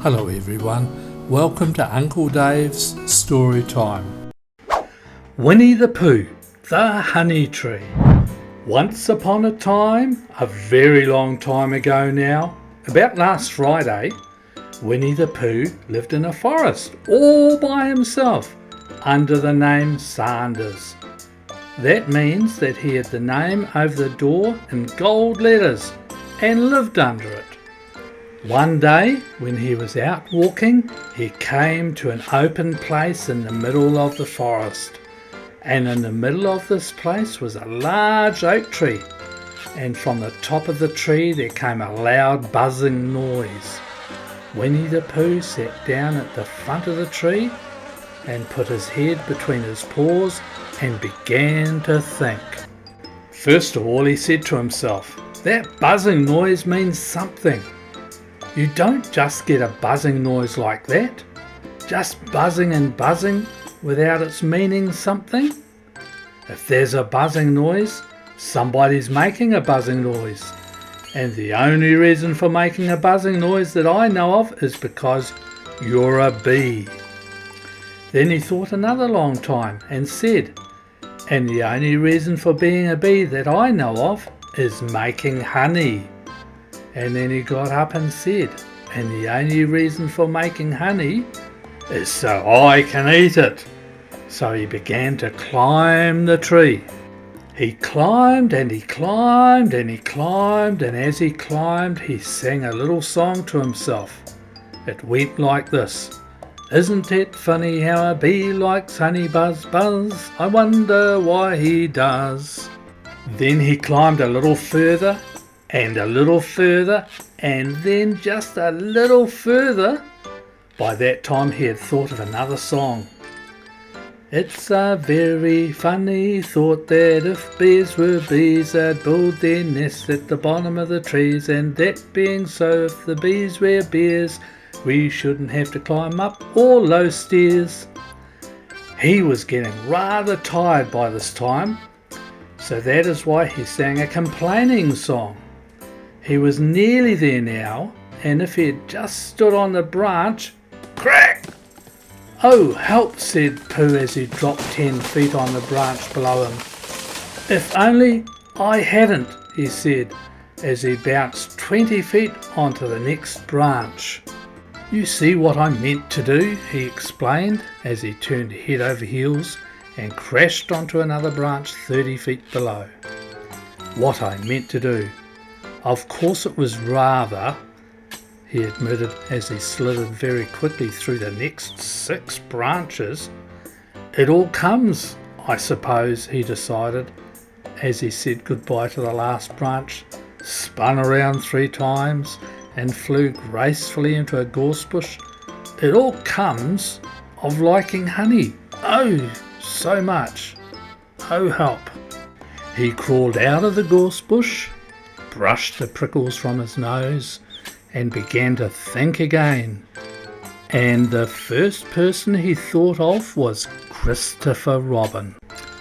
Hello everyone, welcome to Uncle Dave's Story Time. Winnie the Pooh, the Honey Tree. Once upon a time, a very long time ago now, about last Friday, Winnie the Pooh lived in a forest all by himself under the name Sanders. That means that he had the name over the door in gold letters and lived under it. One day, when he was out walking, he came to an open place in the middle of the forest. And in the middle of this place was a large oak tree. And from the top of the tree there came a loud buzzing noise. Winnie the Pooh sat down at the front of the tree and put his head between his paws and began to think. First of all, he said to himself, "That buzzing noise means something. You don't just get a buzzing noise like that, just buzzing and buzzing without its meaning something. If there's a buzzing noise, somebody's making a buzzing noise. And the only reason for making a buzzing noise that I know of is because you're a bee." Then he thought another long time and said, "And the only reason for being a bee that I know of is making honey." And then he got up and said, "And the only reason for making honey is so I can eat it." So he began to climb the tree. He climbed and he climbed and he climbed, and as he climbed he sang a little song to himself. It went like this: "Isn't it funny how a bee likes honey buzz buzz? I wonder why he does." Then he climbed a little further and a little further, and then just a little further. By that time he had thought of another song. "It's a very funny thought that if bees were bees, they'd build their nests at the bottom of the trees, and that being so, if the bees were bears, we shouldn't have to climb up all those stairs." He was getting rather tired by this time, so that is why he sang a complaining song. He was nearly there now, and if he had just stood on the branch, crack! "Oh, help," said Pooh as he dropped 10 feet on the branch below him. "If only I hadn't," he said, as he bounced 20 feet onto the next branch. "You see what I meant to do," he explained as he turned head over heels and crashed onto another branch 30 feet below. "What I meant to do. Of course it was rather," he admitted as he slithered very quickly through the next 6 branches. "It all comes, I suppose," he decided as he said goodbye to the last branch, spun around 3 times and flew gracefully into a gorse bush. "It all comes of liking honey. Oh, so much. Oh, help." He crawled out of the gorse bush, brushed the prickles from his nose, and began to think again. And the first person he thought of was Christopher Robin.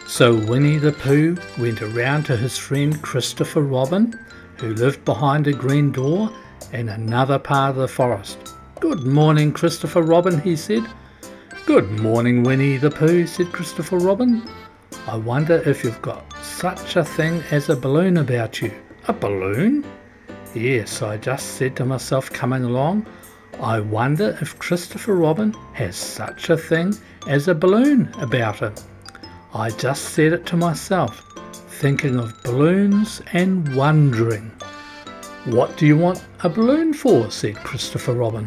So Winnie the Pooh went around to his friend Christopher Robin, who lived behind a green door in another part of the forest. "Good morning, Christopher Robin," he said. "Good morning, Winnie the Pooh," said Christopher Robin. "I wonder if you've got such a thing as a balloon about you." "A balloon?" "Yes, I just said to myself coming along, I wonder if Christopher Robin has such a thing as a balloon about him. I just said it to myself, thinking of balloons and wondering." "What do you want a balloon for?" said Christopher Robin.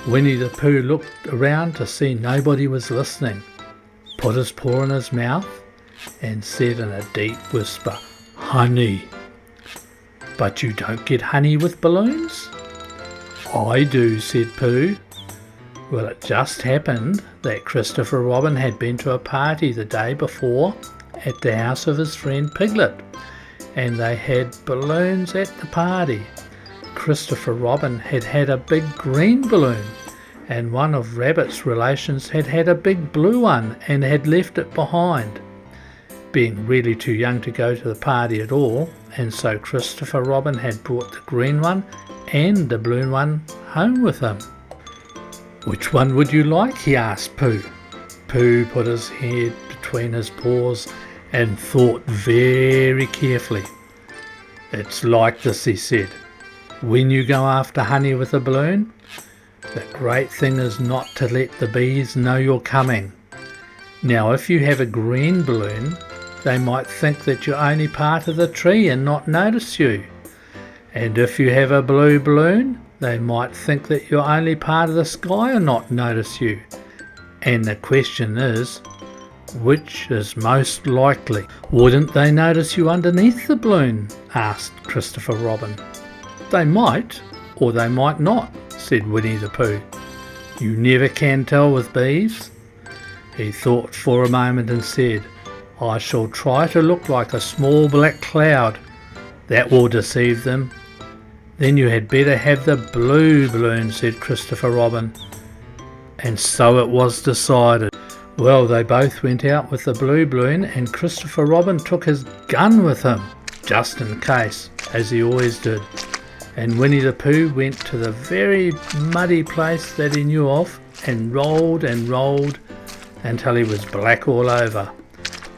Winnie the Pooh looked around to see nobody was listening, put his paw in his mouth and said in a deep whisper, "Honey." "But you don't get honey with balloons?" "I do," said Pooh. Well, it just happened that Christopher Robin had been to a party the day before at the house of his friend Piglet, and they had balloons at the party. Christopher Robin had had a big green balloon, and one of Rabbit's relations had had a big blue one and had left it behind, being really too young to go to the party at all, and so Christopher Robin had brought the green one and the blue one home with him. Which one would you like? He asked Pooh. Pooh put his head between his paws and thought very carefully. It's like this, he said. When you go after honey with a balloon, the great thing is not to let the bees know you're coming. Now, if you have a green balloon, they might think that you're only part of the tree and not notice you. And if you have a blue balloon, they might think that you're only part of the sky and not notice you. And the question is, which is most likely? Wouldn't they notice you underneath the balloon? Asked Christopher Robin. They might, or they might not, said Winnie the Pooh. You never can tell with bees. He thought for a moment and said, I shall try to look like a small black cloud. That will deceive them. Then you had better have the blue balloon, said Christopher Robin. And so it was decided. Well, they both went out with the blue balloon, and Christopher Robin took his gun with him, just in case, as he always did. And Winnie the Pooh went to the very muddy place that he knew of and rolled until he was black all over.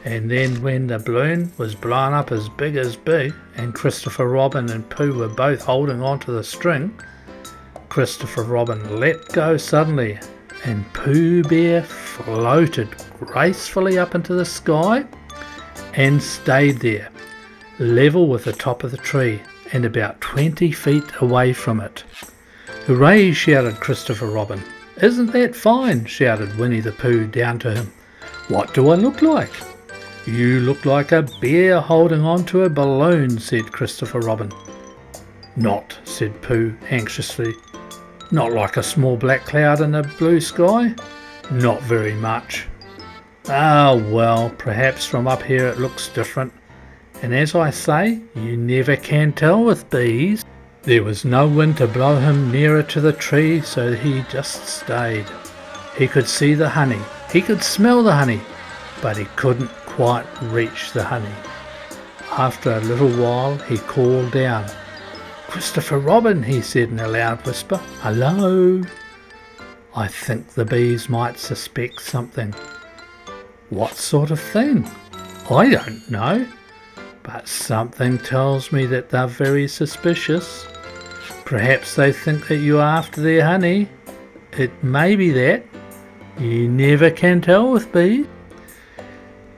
And then when the balloon was blown up as big and Christopher Robin and Pooh were both holding onto the string, Christopher Robin let go suddenly and Pooh Bear floated gracefully up into the sky and stayed there, level with the top of the tree and about 20 feet away from it. Hooray, shouted Christopher Robin. Isn't that fine? Shouted Winnie the Pooh down to him. What do I look like? You look like a bear holding on to a balloon, said Christopher Robin. Not, said Pooh anxiously. Not like a small black cloud in the blue sky? Not very much. Ah, well, perhaps from up here it looks different. And as I say, you never can tell with bees. There was no wind to blow him nearer to the tree, so he just stayed. He could see the honey, he could smell the honey, but he couldn't quite reach the honey. After a little while he called down. Christopher Robin, he said in a loud whisper. Hello? I think the bees might suspect something. What sort of thing? I don't know, but something tells me that they're very suspicious. Perhaps they think that you're after their honey. It may be that. You never can tell with bees.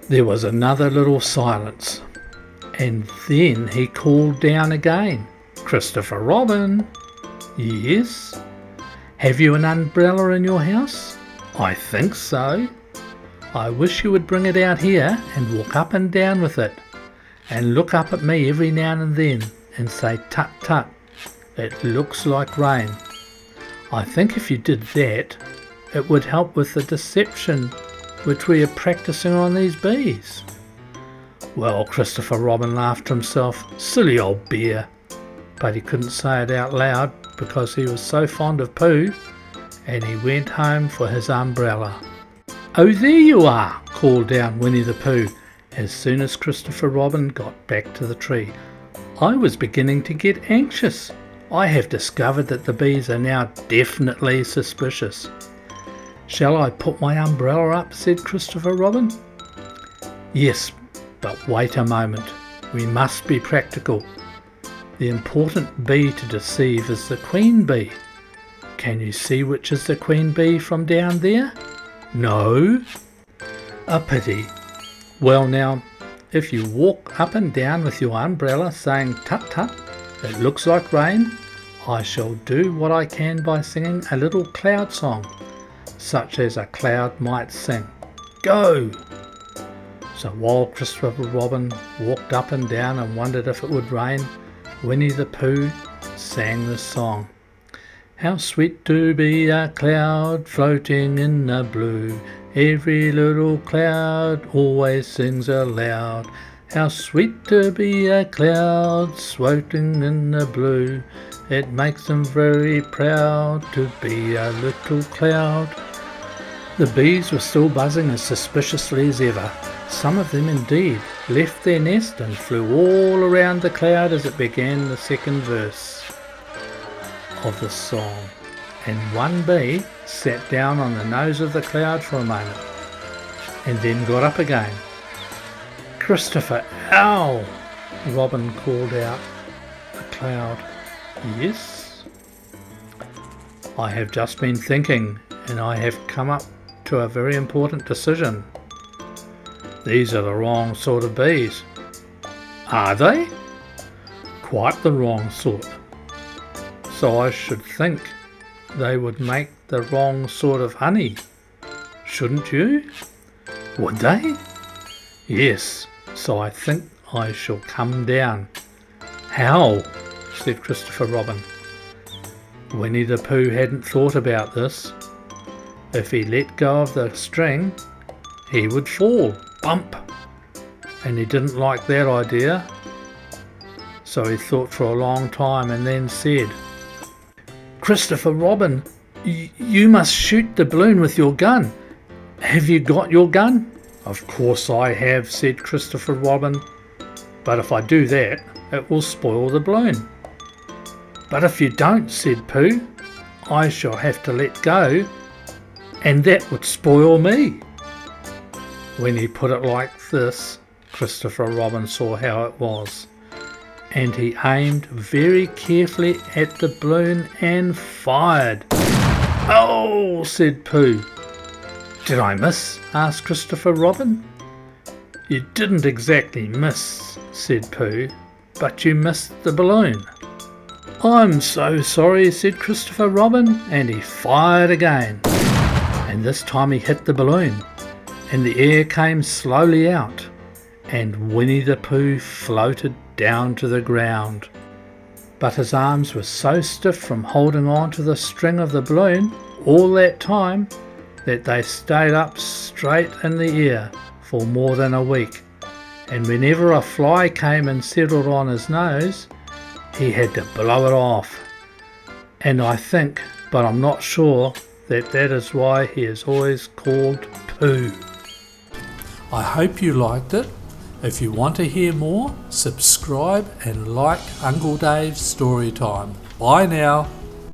There was another little silence, and then he called down again. Christopher Robin. Yes? Have you an umbrella in your house? I think so. I wish you would bring it out here and walk up and down with it, and look up at me every now and then and say tut tut. It looks like rain. I think if you did that, it would help with the deception which we are practicing on these bees. Well, Christopher Robin laughed to himself. Silly old bear. But he couldn't say it out loud because he was so fond of Pooh, and he went home for his umbrella. Oh, there you are, called down Winnie the Pooh as soon as Christopher Robin got back to the tree. I was beginning to get anxious. I have discovered that the bees are now definitely suspicious. Shall I put my umbrella up? Said Christopher Robin. Yes, but wait a moment. We must be practical. The important bee to deceive is the queen bee. Can you see which is the queen bee from down there? No? A pity. Well now, if you walk up and down with your umbrella saying tut tut, it looks like rain, I shall do what I can by singing a little cloud song, such as a cloud might sing. Go! So while Christopher Robin walked up and down and wondered if it would rain, Winnie the Pooh sang this song. How sweet to be a cloud floating in the blue. Every little cloud always sings aloud. How sweet to be a cloud floating in the blue. It makes them very proud to be a little cloud. The bees were still buzzing as suspiciously as ever. Some of them indeed left their nest and flew all around the cloud as it began the second verse of the song. and one bee sat down on the nose of the cloud for a moment, and then got up again. "Christopher Owl!" Robin called out the cloud. "Yes?" "I have just been thinking, and I have come up to a very important decision. These are the wrong sort of bees." "Are they?" "Quite the wrong sort. So I should think they would make the wrong sort of honey, shouldn't you?" "Would they?" "Yes, so I think I shall come down." "How?" said Christopher Robin. Winnie the Pooh hadn't thought about this. If he let go of the string, he would fall, bump, and he didn't like that idea. So he thought for a long time and then said, "Christopher Robin, you must shoot the balloon with your gun. Have you got your gun?" "Of course I have," said Christopher Robin, "but if I do that, it will spoil the balloon." "But if you don't," said Pooh, "I shall have to let go, and that would spoil me." When he put it like this, Christopher Robin saw how it was, and he aimed very carefully at the balloon and fired. "Oh!" said Pooh. "Did I miss?" asked Christopher Robin. "You didn't exactly miss," said Pooh, "but you missed the balloon." "I'm so sorry," said Christopher Robin, and he fired again. And this time he hit the balloon, and the air came slowly out, and Winnie the Pooh floated down to the ground. But his arms were so stiff from holding on to the string of the balloon all that time that they stayed up straight in the air for more than a week, and whenever a fly came and settled on his nose, he had to blow it off. And I think, but I'm not sure, that is why he is always called Pooh. I hope you liked it. If you want to hear more, subscribe and like Uncle Dave's Storytime. Bye now.